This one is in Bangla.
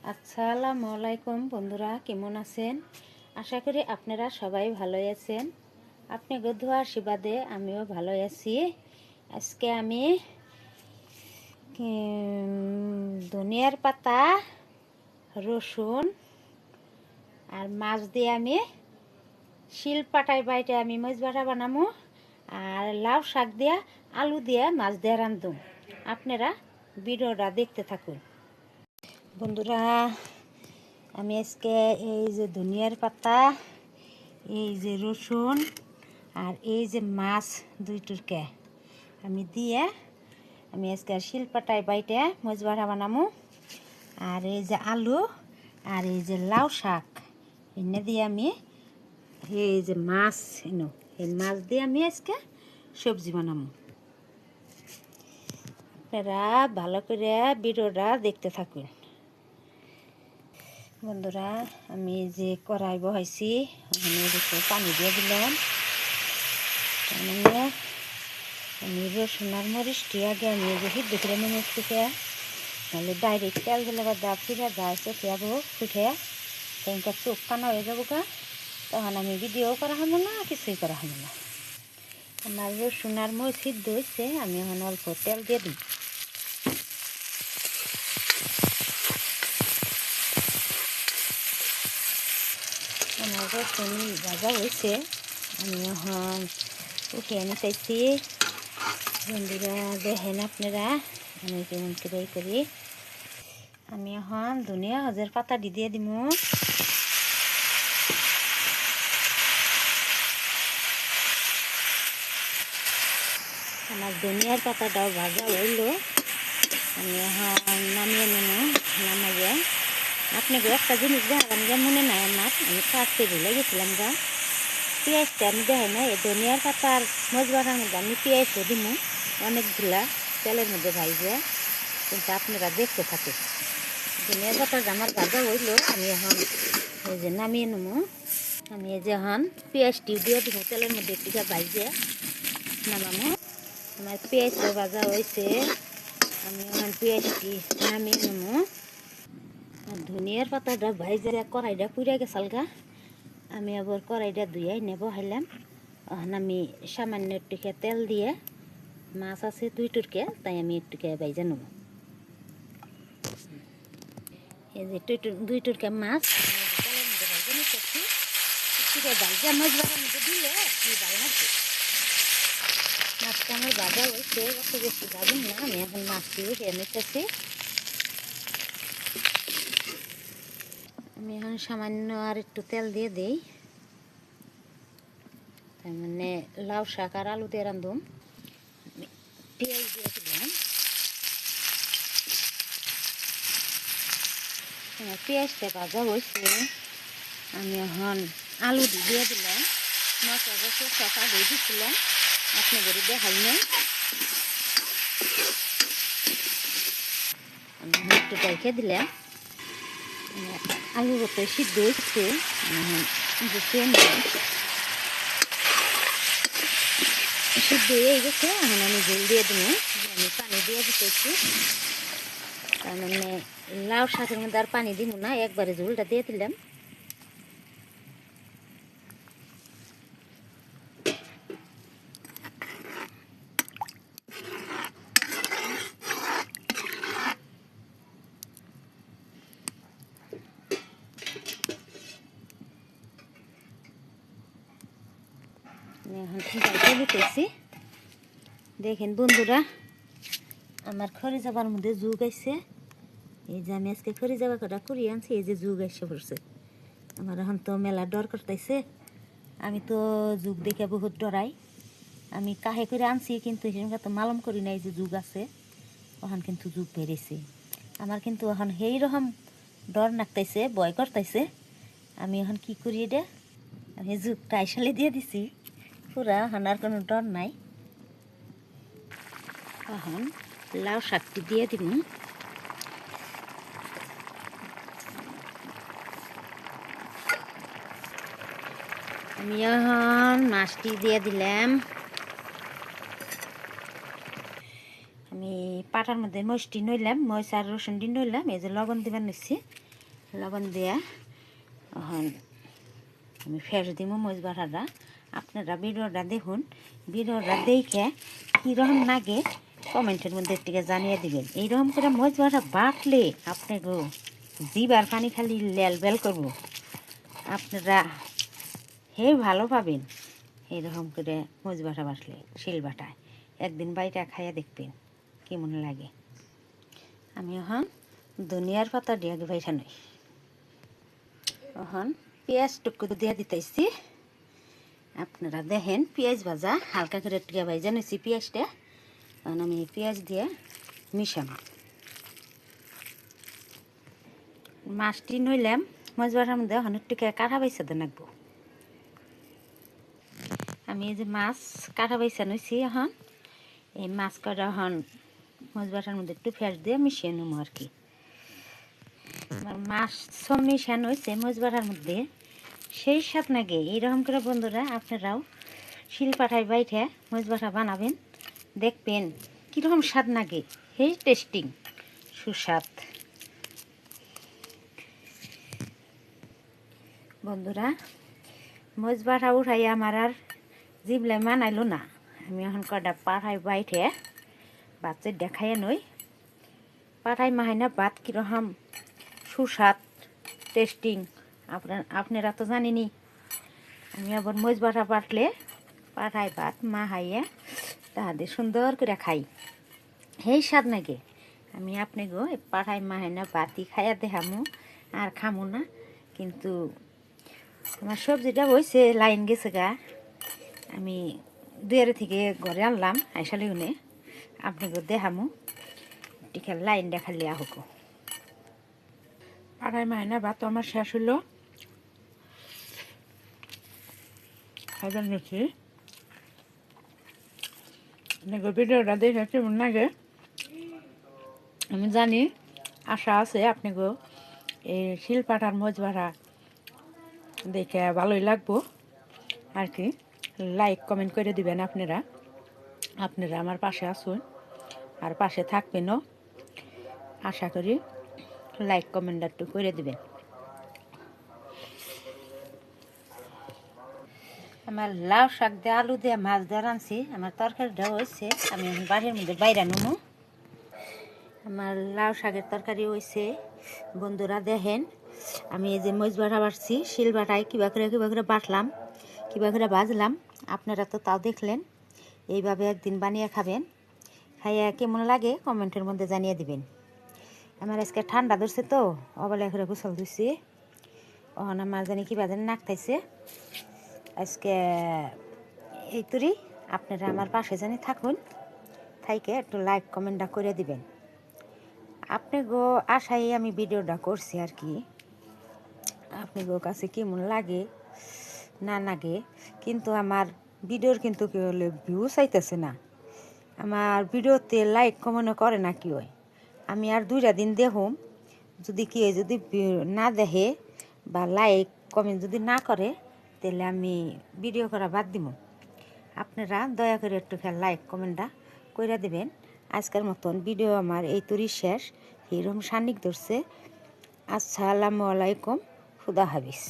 আসসালামু আলাইকুম বন্ধুরা, কেমন আছেন? আশা করি আপনারা সবাই ভালো আছেন। আপনাদের দোয়া আশীর্বাদে আমিও ভালো আছি। আজকে আমি ধনিয়ার পাতা, রসুন আর মাছ দিয়ে আমি শিল পাটায় বাইটে আমি মাছ বাটা বানাবো। আর লাউ শাক দিয়া আলু দিয়ে মাছ দিয়ে রান্ধুম। আপনারা ভিডিওটা দেখতে থাকুন বন্ধুরা। আমি আজকে এই যে ধনিয়ার পাতা, এই যে রসুন আর এই যে মাছ দুইটুরকে আমি দিয়ে আমি আজকে শিলপাটায় বাইটে মাছ বাড়া বানামু। আর এই যে আলু আর এই যে লাউ শাক এনে দিয়ে আমি এই যে মাছ এই মাছ দিয়ে আমি আজকে সবজি বানামু। আপনারা ভালো করে ভিডিওটা দেখতে থাকুন বন্ধুরা। আমি যে কড়াই বহাইছি, আমি পানি দিয়ে দিলাম। মানে আমি রসুন আর মরিচটি আগে আমি যে হিট দেখে নেমে থেকে নাহলে ডাইরেক্ট তেল দিলে বা দা ফিরে যায় চোখে যাবো ফুটে সেখানকার চোখ কানা হয়ে যাবো গা, তখন আমি ভিডিও করা হবো না, কিছুই করা হবো না। আমার রসুন আর মরিচ সিদ্ধ হয়েছে, আমি এখন অল্প তেল দিয়ে দিই। আমার রসুন ভাজা হয়েছে, আমি এখন উঠিয়ে আনি চাইছি। বন্ধুরা দেখেন আপনারা আমি কেমন করে করি। আমি এখন ধনিয়া হজের পাতা দিয়ে দিব। আমার ধনিয়ার পাতাটাও ভাজা হইল, আমি এখন নামিয়ে নেব। নামাইয়া আপনাকে একটা জিনিস দেখালাম যে মনে নাই আমার, আমি কাটতে ভুলে গেছিলাম গা। পেঁয়াজটা আমি দেখাই না, এই ধনিয়ার পাতার মজ বাটার মধ্যে আমি পেঁয়াজও দিব অনেকগুলা তেলের মধ্যে ভাইজে, কিন্তু আপনারা দেখতে থাকে। ধনিয়ার পাতাটা আমার ভাজা হইল, আমি এখন এই যে নামিয়ে নেব। আমি এই যে এখন পেঁয়াজটি দিয়ে দিব তেলের মধ্যে একটু ভাইজে নামামো। আমার পেঁয়াজটা ভাজা হয়েছে, আমি এখন পেঁয়াজটি নামিয়ে নেব। আর ধনিয়ার পাতাটা ভাইজে কড়াইটা পুড়ে গেছাল গা, আমি আবার কড়াইটা ধুয়াই নেব হাইলাম। এখন আমি সামান্য একটুকে তেল দিয়ে, মাছ আছে দুইটুরকে, তাই আমি একটুকে ভাইজে নেব। এই যে দুইটুরকে মাছ তেলের মধ্যে ভাইজে নিতেছি। একটুকে ভাইজা মাছ বাড়ার মধ্যে দিলে কি ভালো লাগবে। মাছটা আমার ভাজা হয়েছে, অত বেশি ভাজুন না, আমি এখন মাছটি উঠিয়ে নিতেছি। আমি এখন সামান্য আর একটু তেল দিয়ে দিই, তার মানে লাউ শাক আর আলু দিয়ে রান্ধুম। পেঁয়াজ দিয়ে দিলাম, পেঁয়াজটা ভাজা হয়েছে, আমি এখন আলু দিয়ে দিলাম। মশলা শাক দিয়ে দিচ্ছিলাম, আপনি করে দেখাই নেই। আমি একটু রেখে দিলাম, আলুর তো সিদ্ধ হচ্ছে। সিদ্ধ হয়ে গেছে, এখন আমি ঝোল দিয়ে দেবো। আমি পানি দিয়ে দিতেছি, তার মানে লাউ শাকের মধ্যে আর পানি দিব না, একবারে ঝোলটা দিয়ে দিলাম। এখন ঢাকা দিতেছি। দেখেন বন্ধুরা, আমার খড়ি যাবার মধ্যে যুগ আইছে। এই যে আমি আজকে খড়ি যাবা কটা করিয়ে আনছি, এই যে যুগ আইসে পড়ছে। আমার এখন তো মেলা ডর করতেছে, আমি তো যুগ দেখে বহুত ডরাই। আমি কাহে করে আনছি, কিন্তু সেরকম তো মালুম করি নাই যে যুগ আছে। এখন কিন্তু যুগ বেড়েছে, আমার কিন্তু এখন সেই রকম ডর নাকতাইছে, ভয় করতেছে। আমি এখন কি করি এটা, আমি যুগটা আইসালে দিয়ে দিছি পুরা, এখন আর কোনো ডর নাই। এখন লাউ শাকটি দিয়ে দিব। আমি এখন মাছটি দিয়ে দিলাম। আমি পাটার মধ্যে মরিচটি নইলাম, মরিচ আর রসুনটি নইলাম, এই যে লবণ দিবার নিচ্ছি। লবণ দিয়ে এখন আমি ফেস দিব মরিচ বাটাটা। আপনারা ভিডিওটা দেখুন, ভিডিওটা দেখে কীরকম লাগে কমেন্টের মধ্যে একটু জানিয়ে দিবেন। এইরকম করে মরিচ বাটা বাটলে আপনাকে জিবার পানি খালি লেল বেল করব, আপনারা হে ভালো পাবেন। এইরকম করে মরিচ বাটা বাটলে শিল বাটায় একদিন বাইটা খাইয়া দেখবেন কেমন লাগে। আমি এখন ধনিয়ার পাতা দিয়ে আগে বাইটা নই। এখন পেঁয়াজ টুকু দিয়ে দিতেছি। আপনারা দেখেন পেঁয়াজ ভাজা হালকা করে টিকা ভাজা নিয়েছি পেঁয়াজটা। এখন আমি পেঁয়াজ দিয়ে মিশাম। মাছটি নইলাম মাছ বাটার মধ্যে এখন একটু কাঁঠা বাইসা দিয়ে রাখবো। আমি এই যে মাছ কাঁঠা বাইসা নিয়েছি, এখন এই মাছ কটা এখন মাছ বাটার মধ্যে একটু ফেস দিয়ে মিশিয়ে নেবো আর কি। মাছ সব মিশানো হয়েছে মাছ বাটার মধ্যে, সেই স্বাদ লাগে। এইরকম করে বন্ধুরা আপনারাও শিল পাঠায় বাইঠে মাছ বাটা বানাবেন, দেখবেন কীরকম স্বাদ লাগে। সেই টেস্টিং সুস্বাদ। বন্ধুরা মাছ বাটা উঠাই আমার আর জিবলে মানাইলো না। আমি এখন কটা পাঠাই বাইঠে বাচ্চার দেখাইয়া নই। পাঠাই মাহাই না ভাত কীরকম সুস্বাদ টেস্টিং আপনারা তো জানেনি। আমি আবার মাছ বাটা বাটলে পাঠাই ভাত মাহাইয়া তাহাদের সুন্দর করে খাই, সেই স্বাদ নাকি। আমি আপনাকেও পাঠাই মাহাই না ভাতই খাইয়া দেখামো আর খামো না। কিন্তু আমার সবজিটা হয়েছে লাইন গেছে গা, আমি দুয়ারে থেকে ঘরে আনলাম আইসালে উনে আপনাকেও দেখামো। টিকা লাইন দেখালে আহক। পাড়াই মাইনা ভাত আমার শেষ হলো, খাইবার নিচ্ছি। ভিডিওটা দেখে কেমন লাগে আমি জানি, আশা আছে আপনাকেও এই শিল পাটার মজ বাটা দেখে ভালোই লাগবো আর কি। লাইক কমেন্ট করে দিবেন আপনারা। আপনারা আমার পাশে আসুন আর পাশে থাকবেনও আশা করি। লাইক কমেন্ট একটু করে দিবেন। আমার লাউ শাক দিয়ে আলু দিয়ে মাছ দিয়ে রাঁধছি। আমার তরকারিটা হয়েছে, আমি বাড়ির মধ্যে বাইরে নেবো। আমার লাউ শাকের তরকারি হয়েছে। বন্ধুরা দেখেন আমি এই যে মরিচ বাটা বাটছি, শিল বাটায় কিবা করে বাটলাম, কিবা করে ভাজলাম। আপনারা তো তাও দেখলেন। এইভাবে একদিন বানিয়ে খাবেন, খাইয়া কেমন লাগে কমেন্টের মধ্যে জানিয়ে দিবেন। আমার আজকে ঠান্ডা ধরছে তো অবলা করে গোসল ধুইছি। ওখানে আমার জানি কিবা জানি নাক খাইছে আজকে। এই তুরি আপনারা আমার পাশে জানি থাকুন, থাইকে একটু লাইক কমেন্টটা করে দিবেন। আপনি গো আশাই আমি ভিডিওটা করছি আর কি। আপনি গো কাছে কেমন লাগে না লাগে, কিন্তু আমার ভিডিওর কিন্তু কি হলে ভিউ চাইতেছে না। আমার ভিডিওতে লাইক কমেন্ট করে না কি হয়। আমি আর 2টা দিন দেখুম, যদি কি যদি না দেখে বা লাইক কমেন্ট যদি না করে তাহলে আমি ভিডিও করা বাদ দিব। আপনারা দয়া করে একটু লাইক কমেন্টটা করে দেবেন। আজকের মতন ভিডিও আমার এই তরি শেষ। এরকম সান্নিক ধরছে। আসসালামু আলাইকুম, খুদা হাফিজ।